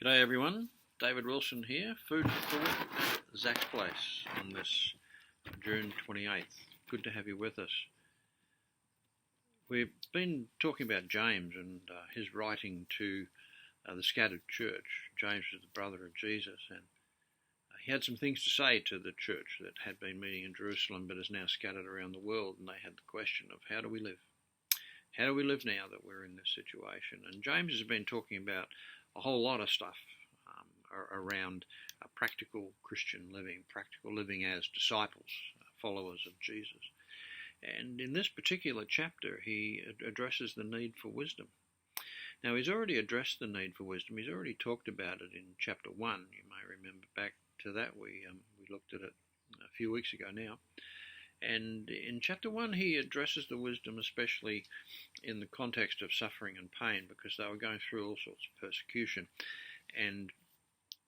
G'day everyone, David Wilson here, food for thought at Zach's Place on this June 28th. Good to have you with us. We've been talking about James and his writing to the scattered church. James was the brother of Jesus, and he had some things to say to the church that had been meeting in Jerusalem but is now scattered around the world, and they had the question of how do we live? How do we live now that we're in this situation? And James has been talking about a whole lot of stuff around practical Christian living as disciples, followers of Jesus. And in this particular chapter, he addresses the need for wisdom. Now, he's already addressed the need for wisdom. He's already talked about it in chapter 1. You may remember back to that. We looked at it a few weeks ago now. And in chapter 1, he addresses the wisdom, especially in the context of suffering and pain, because they were going through all sorts of persecution. And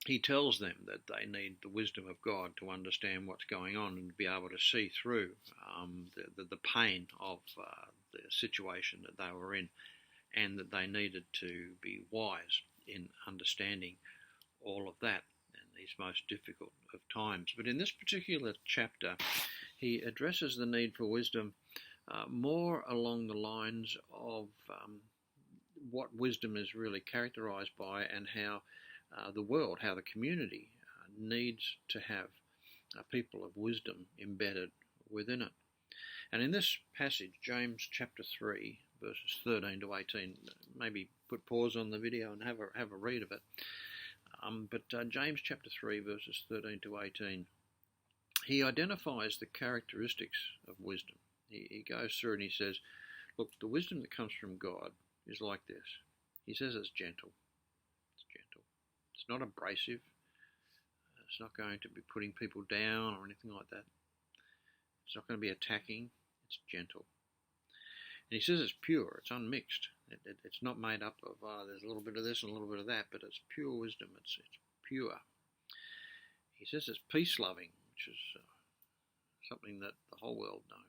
he tells them that they need the wisdom of God to understand what's going on and to be able to see through the pain of the situation that they were in, and that they needed to be wise in understanding all of that in these most difficult of times. But in this particular chapter, he addresses the need for wisdom more along the lines of what wisdom is really characterized by, and how the world, how the community needs to have people of wisdom embedded within it. And in this passage, James chapter 3, verses 13 to 18, maybe put pause on the video and have a read of it. But James chapter 3, verses 13 to 18, he identifies the characteristics of wisdom. He goes through and he says, look, the wisdom that comes from God is like this. He says it's gentle. It's gentle. It's not abrasive. It's not going to be putting people down or anything like that. It's not going to be attacking. It's gentle. And he says it's pure. It's unmixed. It's not made up of, there's a little bit of this and a little bit of that, but it's pure wisdom. It's pure. He says it's peace-loving, which is something that the whole world knows.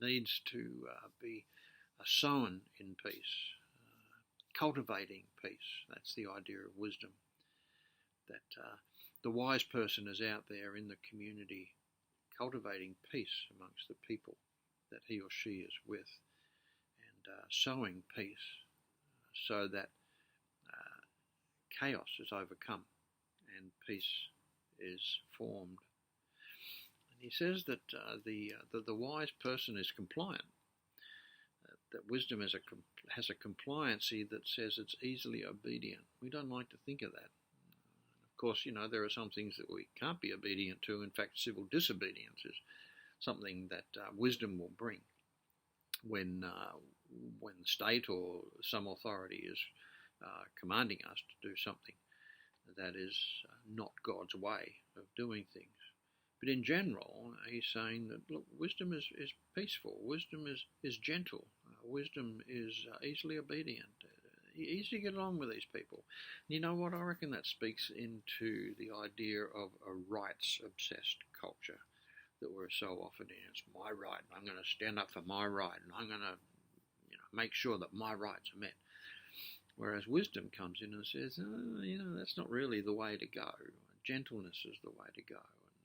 Needs to be sown in peace, cultivating peace. That's the idea of wisdom, that the wise person is out there in the community cultivating peace amongst the people that he or she is with, and sowing peace so that chaos is overcome and peace is formed. And he says that the wise person is compliant, that wisdom has a compliancy that says it's easily obedient. We don't like to think of that. Of course, there are some things that we can't be obedient to. In fact, civil disobedience is something that wisdom will bring when the state or some authority is commanding us to do something that is not God's way of doing things. But in general, he's saying that, look, wisdom is peaceful, wisdom is gentle, wisdom is easily obedient, easy to get along with these people. And you know what? I reckon that speaks into the idea of a rights-obsessed culture that we're so often in. It's my right, and I'm going to stand up for my right, and I'm going to make sure that my rights are met. Whereas wisdom comes in and says, that's not really the way to go. Gentleness is the way to go.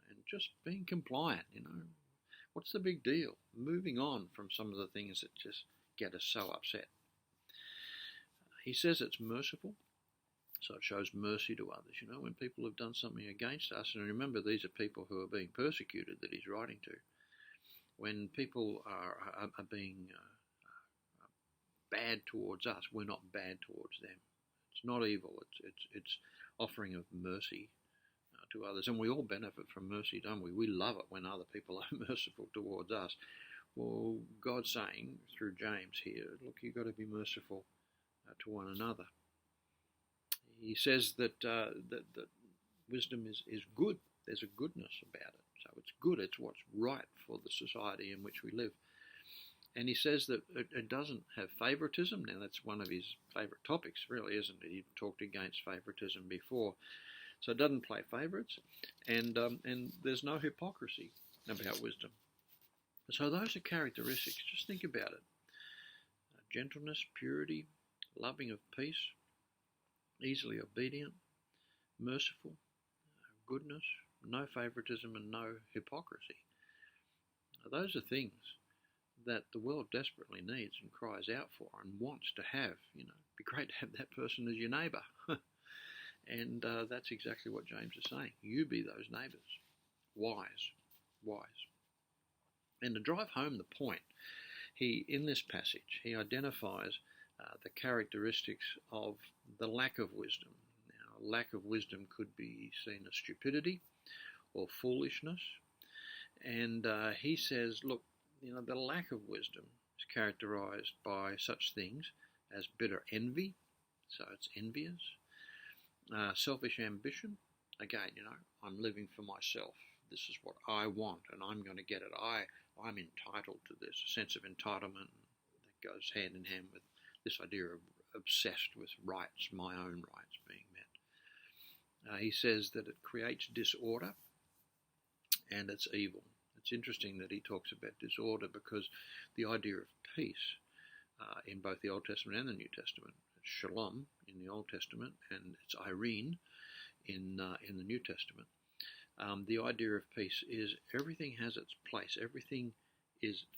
And just being compliant, what's the big deal? Moving on from some of the things that just get us so upset. He says it's merciful, so it shows mercy to others. When people have done something against us, and remember these are people who are being persecuted that he's writing to. When people are being bad towards us, we're not bad towards them. It's not evil. It's offering of mercy to others, and we all benefit from mercy, don't we? We love it when other people are merciful towards us. Well, God's saying through James here, look, you've got to be merciful to one another. He says that wisdom is good. There's a goodness about it. So it's good. It's what's right for the society in which we live. And he says that it doesn't have favoritism. Now, that's one of his favorite topics, really, isn't it? He talked against favoritism before. So it doesn't play favorites, and there's no hypocrisy about wisdom. So those are characteristics. Just think about it. Gentleness, purity, loving of peace. easily obedient, merciful, goodness, no favoritism, and no hypocrisy. Now, those are things that the world desperately needs and cries out for and wants to have. It'd be great to have that person as your neighbour. And that's exactly what James is saying. You be those neighbours. Wise. And to drive home the point, in this passage, he identifies the characteristics of the lack of wisdom. Now, lack of wisdom could be seen as stupidity or foolishness. And he says, look, the lack of wisdom is characterized by such things as bitter envy, so it's envious, selfish ambition. Again, I'm living for myself. This is what I want, and I'm going to get it. I'm entitled to this. A sense of entitlement that goes hand in hand with this idea of obsessed with rights, my own rights being met. He says that it creates disorder and it's evil. It's interesting that he talks about disorder because the idea of peace in both the Old Testament and the New Testament, it's shalom in the Old Testament and it's Irene in the New Testament. The idea of peace is everything has its place, everything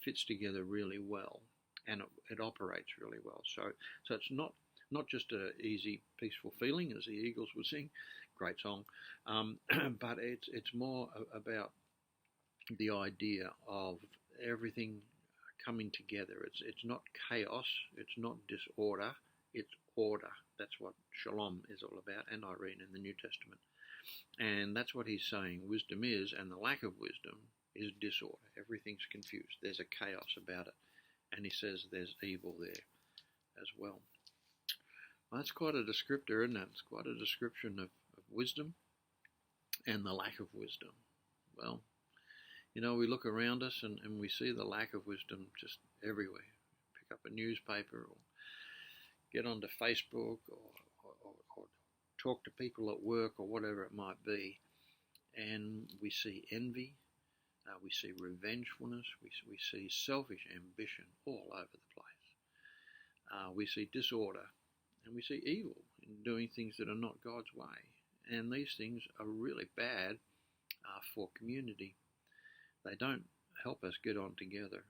fits together really well, and it operates really well. So it's not just an easy, peaceful feeling, as the Eagles would sing, great song, but it's more about the idea of everything coming together. It's not chaos, it's not disorder, it's order. That's what shalom is all about, and Irene in the New Testament. And that's what he's saying wisdom is, and the lack of wisdom is disorder. Everything's confused. There's a chaos about it. And he says there's evil there as well. That's quite a descriptor, isn't it? It's quite a description of wisdom and the lack of wisdom. Well, we look around us and we see the lack of wisdom just everywhere. Pick up a newspaper or get onto Facebook or talk to people at work or whatever it might be, and we see envy, we see revengefulness, we see selfish ambition all over the place. We see disorder, and we see evil in doing things that are not God's way. And these things are really bad for community. They don't help us get on together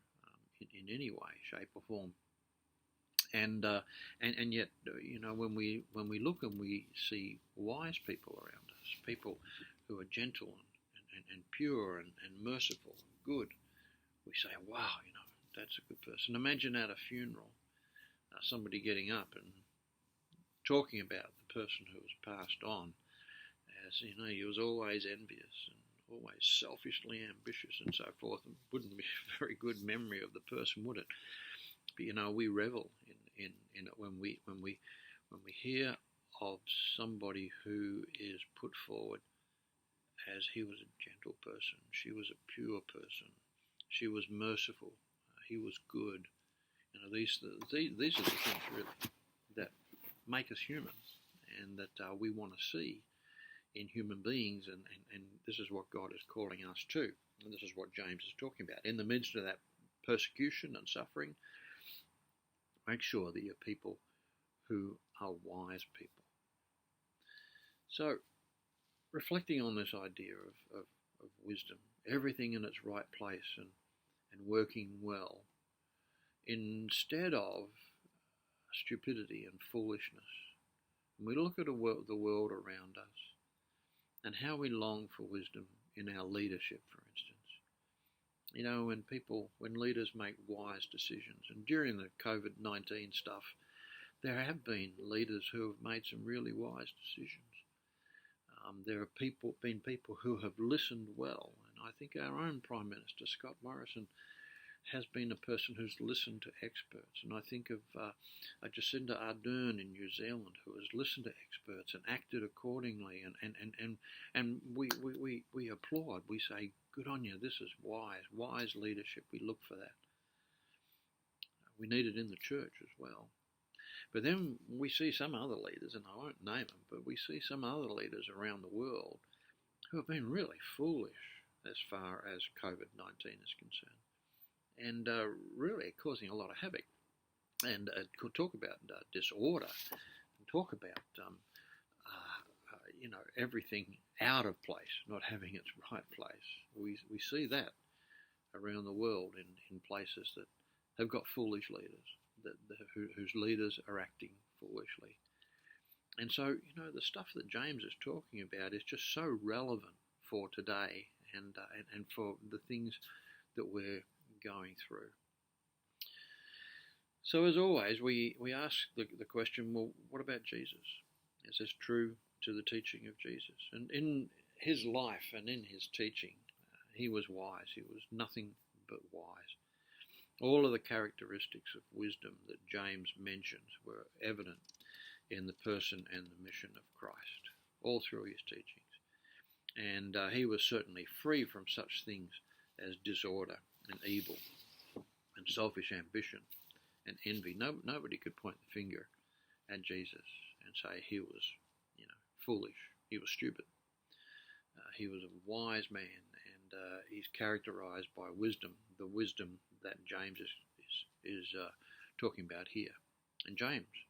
in any way, shape or form. And yet, when we look and we see wise people around us, people who are gentle and pure and merciful and good, we say, wow, that's a good person. Imagine at a funeral, somebody getting up and talking about the person who was passed on as, he was always envious and always selfishly ambitious and so forth. It wouldn't be a very good memory of the person, would it? But we revel in it when we hear of somebody who is put forward as he was a gentle person, she was a pure person, she was merciful, he was good. These are the things really that make us human and that we want to see in human beings, and this is what God is calling us to, and this is what James is talking about. In the midst of that persecution and suffering, make sure that you're people who are wise people. So, reflecting on this idea of wisdom, everything in its right place and working well, instead of stupidity and foolishness, and we look at the world around us and how we long for wisdom in our leadership, for instance. When leaders make wise decisions, and during the COVID-19 stuff, there have been leaders who have made some really wise decisions. There have been people who have listened well, and I think our own Prime Minister, Scott Morrison, has been a person who's listened to experts. And I think of Jacinda Ardern in New Zealand, who has listened to experts and acted accordingly. And we applaud. We say, good on you, this is wise leadership. We look for that. We need it in the church as well. But then we see some other leaders, and I won't name them, but we see some other leaders around the world who have been really foolish as far as COVID-19 is concerned, and really causing a lot of havoc. And could talk about disorder, and talk about everything out of place, not having its right place. We see that around the world in places that have got foolish leaders, whose leaders are acting foolishly. And so, the stuff that James is talking about is just so relevant for today and for the things that we're going through. So as always, we ask the question, well, what about Jesus? Is this true to the teaching of Jesus? And in his life and in his teaching, he was wise. He was nothing but wise. All of the characteristics of wisdom that James mentions were evident in the person and the mission of Christ, all through his teachings. And he was certainly free from such things as disorder and evil and selfish ambition and envy. Nobody could point the finger at Jesus and say he was, foolish. He was stupid. He was a wise man, and he's characterized by wisdom, the wisdom that James is talking about here. And James,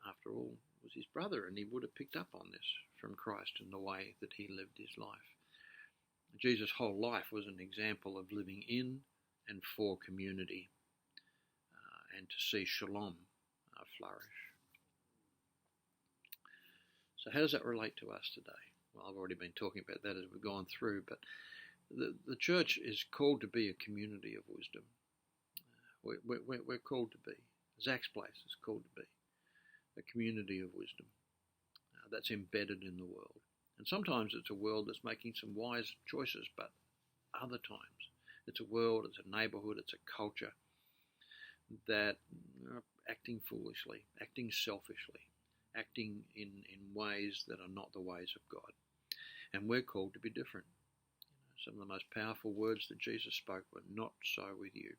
after all, was his brother, and he would have picked up on this from Christ in the way that he lived his life. Jesus' whole life was an example of living in and for community, and to see shalom flourish. So how does that relate to us today? Well, I've already been talking about that as we've gone through, but the church is called to be a community of wisdom. We're called to be. Zach's Place is called to be a community of wisdom that's embedded in the world. And sometimes it's a world that's making some wise choices, but other times it's a world, it's a neighbourhood, it's a culture that are acting foolishly, acting selfishly, acting in ways that are not the ways of God. And we're called to be different. Some of the most powerful words that Jesus spoke were, "Not so with you."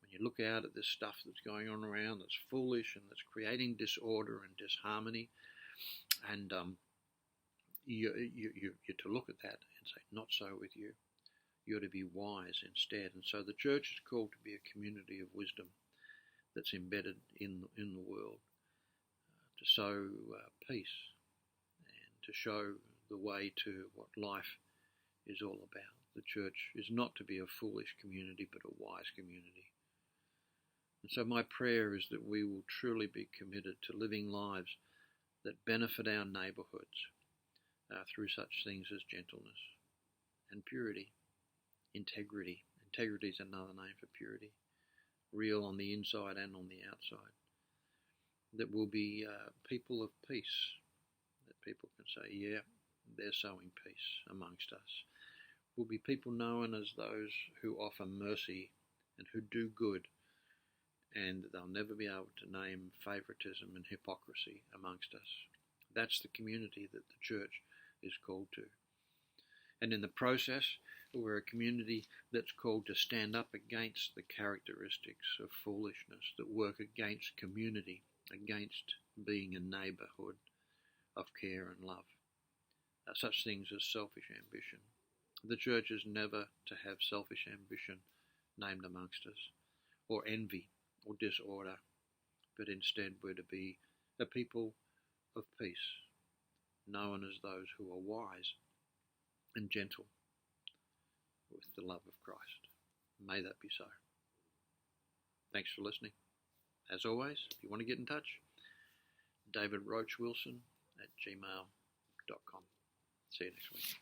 When you look out at this stuff that's going on around, that's foolish and that's creating disorder and disharmony, and you're to look at that and say, "Not so with you." You're to be wise instead. And so the church is called to be a community of wisdom that's embedded in the world, to sow peace and to show the way to what life is all about. The church is not to be a foolish community, but a wise community. And so my prayer is that we will truly be committed to living lives that benefit our neighbourhoods through such things as gentleness and purity, integrity. Integrity is another name for purity, real on the inside and on the outside. That we'll be people of peace, that people can say, yeah, they're sowing peace amongst us. We'll be people known as those who offer mercy and who do good, and they'll never be able to name favoritism and hypocrisy amongst us. That's the community that the church is called to. And in the process, we're a community that's called to stand up against the characteristics of foolishness that work against community, against being a neighbourhood of care and love. Such things as selfish ambition. The church is never to have selfish ambition named amongst us, or envy, or disorder, but instead we're to be a people of peace, known as those who are wise and gentle with the love of Christ. May that be so. Thanks for listening. As always, if you want to get in touch, davidroachwilson@gmail.com. See you next week.